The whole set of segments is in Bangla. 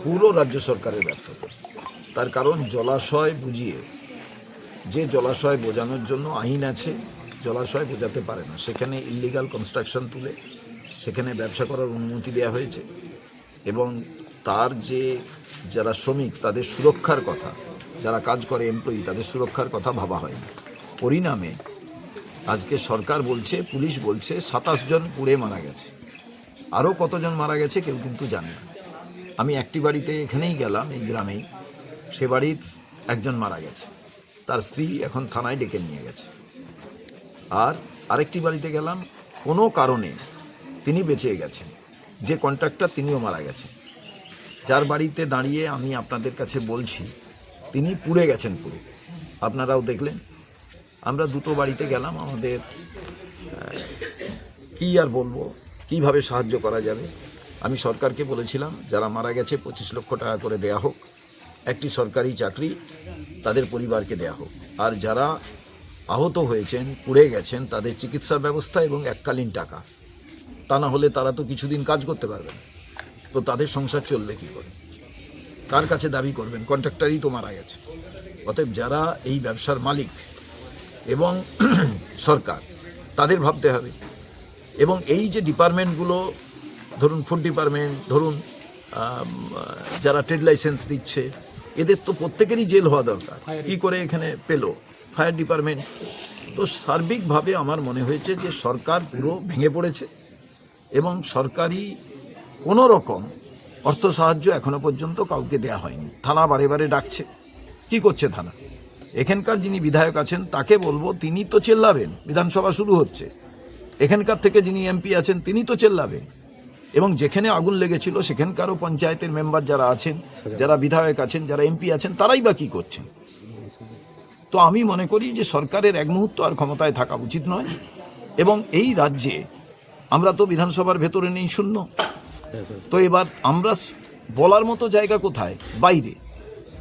পুরো রাজ্য সরকারের ব্যর্থতা। তার কারণ জলাশয় বুঝিয়ে, যে জলাশয় বোঝানোর জন্য আইন আছে, জলাশয় বোঝাতে পারে না, সেখানে ইল্লিগাল কনস্ট্রাকশন তুলে সেখানে ব্যবসা করার অনুমতি দেওয়া হয়েছে। এবং তার যে যারা শ্রমিক তাদের সুরক্ষার কথা, যারা কাজ করে এমপ্লয়ি তাদের সুরক্ষার কথা ভাবা হয়নি। পরিণামে আজকে সরকার বলছে, পুলিশ বলছে 27 জন পুড়ে মারা গেছে। আরও কতজন মারা গেছে কেউ কিন্তু জানে না। আমি একটি বাড়িতে এখানেই গেলাম, এই গ্রামেই, সে বাড়ির একজন মারা গেছে, তার স্ত্রী এখন থানায় ডেকে নিয়ে গেছে। আর আরেকটি বাড়িতে গেলাম, কোনো কারণে তিনি বেঁচে গেছেন, যে কন্ট্রাক্টর তিনিও মারা গেছেন। যার বাড়িতে দাঁড়িয়ে আমি আপনাদের কাছে বলছি তিনি পুড়ে গেছেন পুরো, আপনারাও দেখলেন। আমরা দুটো বাড়িতে গেলাম, আমাদের কী আর বলবো, কিভাবে সাহায্য করা যাবে। আমি সরকারকে বলেছিলাম যারা মারা গেছে 25 লক্ষ টাকা করে দেয়া হোক, একটি সরকারি চাকরি তাদের পরিবারকে দেয়া হোক, আর যারা আহত হয়েছেন, পুড়ে গেছেন, তাদের চিকিৎসার ব্যবস্থা এবং এককালীন টাকা। তা না হলে তারা তো কিছুদিন কাজ করতে পারবে না, তো তাদের সংসার চলবে কী করে, কার কাছে দাবি করবেন? কন্ট্রাক্টরই তো মারা গেছে। অতএব যারা এই ব্যবসার মালিক এবং সরকার, তাদের ভাবতে হবে। এবং এই যে ডিপার্টমেন্টগুলো, ধরুন ফুড ডিপার্টমেন্ট, ধরুন যারা ট্রেড লাইসেন্স দিচ্ছে, এদের তো প্রত্যেকেরই জেল হওয়া দরকার। কী করে এখানে পেলো? Fire department. তো সার্বিকভাবে আমার মনে হয়েছে যে সরকার পুরো ভেঙে পড়েছে এবং সরকারি কোনো রকম অর্থ সাহায্য এখনো পর্যন্ত কাউকে দেয়া হয়নি। থানা বারে বারে ডাকছে, কি করছে থানা? এখানকার যিনি বিধায়ক আছেন তাকে বলবো, তিনি তো চেল্লাবেন, বিধানসভা শুরু হচ্ছে, এখানকার থেকে যিনি এমপি আছেন তিনি তো চেল্লাবেন। এবং যেখানে আগুন লেগেছিল সেখানকারও পঞ্চায়েতের মেম্বার যারা আছেন, যারা বিধায়ক আছেন, যারা এমপি আছেন, তারাই বা কী করছেন? তো আমি মনে করি যে সরকারের এক মুহূর্ত আর ক্ষমতায় থাকা উচিত নয়। এবং এই রাজ্যে আমরা তো বিধানসভার ভেতরে নেই, শূন্য। তো এবার আমরা বলার মতো জায়গা কোথায়? বাইরে।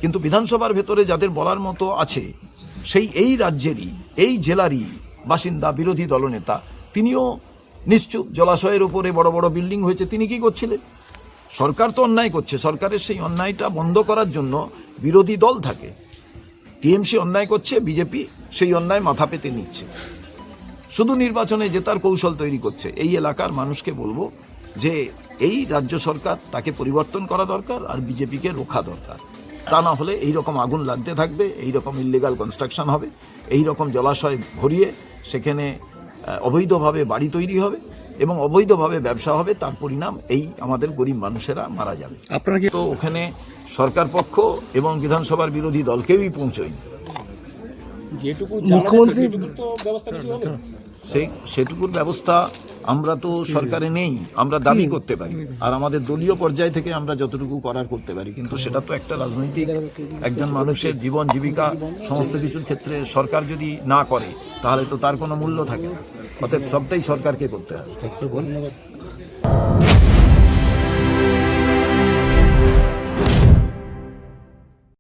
কিন্তু বিধানসভার ভেতরে যাদের বলার মতো আছে, সেই এই রাজ্যেরই, এই জেলারই বাসিন্দা বিরোধী দলনেতা, তিনিও নিশ্চুপ। জলাশয়ের উপরে বড় বড় বিল্ডিং হয়েছে, তিনি কি করছিলেন? সরকার তো অন্যায় করছে, সরকারের সেই অন্যায়টা বন্ধ করার জন্য বিরোধী দল থাকে। টিএমসি অন্যায় করছে, বিজেপি সেই অন্যায় মাথা পেতে নিচ্ছে, শুধু নির্বাচনে জেতার কৌশল তৈরি করছে। এই এলাকার মানুষকে বলবো যে এই রাজ্য সরকার, তাকে পরিবর্তন করা দরকার, আর বিজেপিকে রোখা দরকার। তা না হলে এই রকম আগুন লাগতে থাকবে, এই রকম ইল্লিগাল কনস্ট্রাকশন হবে, এই রকম জলাশয় ভরিয়ে সেখানে অবৈধভাবে বাড়ি তৈরি হবে এবং অবৈধভাবে ব্যবসা হবে। তার পরিণাম এই আমাদের গরিব মানুষেরা মারা যাবে। আপনারা কি তো ওখানে সরকার পক্ষ এবং বিধানসভার বিরোধী দল কেউই পৌঁছয়নি। সেটুকুর ব্যবস্থা আমরা তো সরকারে নেই, আমরা দাবি করতে পারি, আর আমাদের দলীয় পর্যায় থেকে আমরা যতটুকু করার করতে পারি। কিন্তু সেটা তো একটা রাজনৈতিক, একজন মানুষের জীবন জীবিকা সমস্ত কিছুর ক্ষেত্রে সরকার যদি না করে তাহলে তো তার কোনো মূল্য থাকে না। অতএব সবটাই সরকারকে করতে হবে।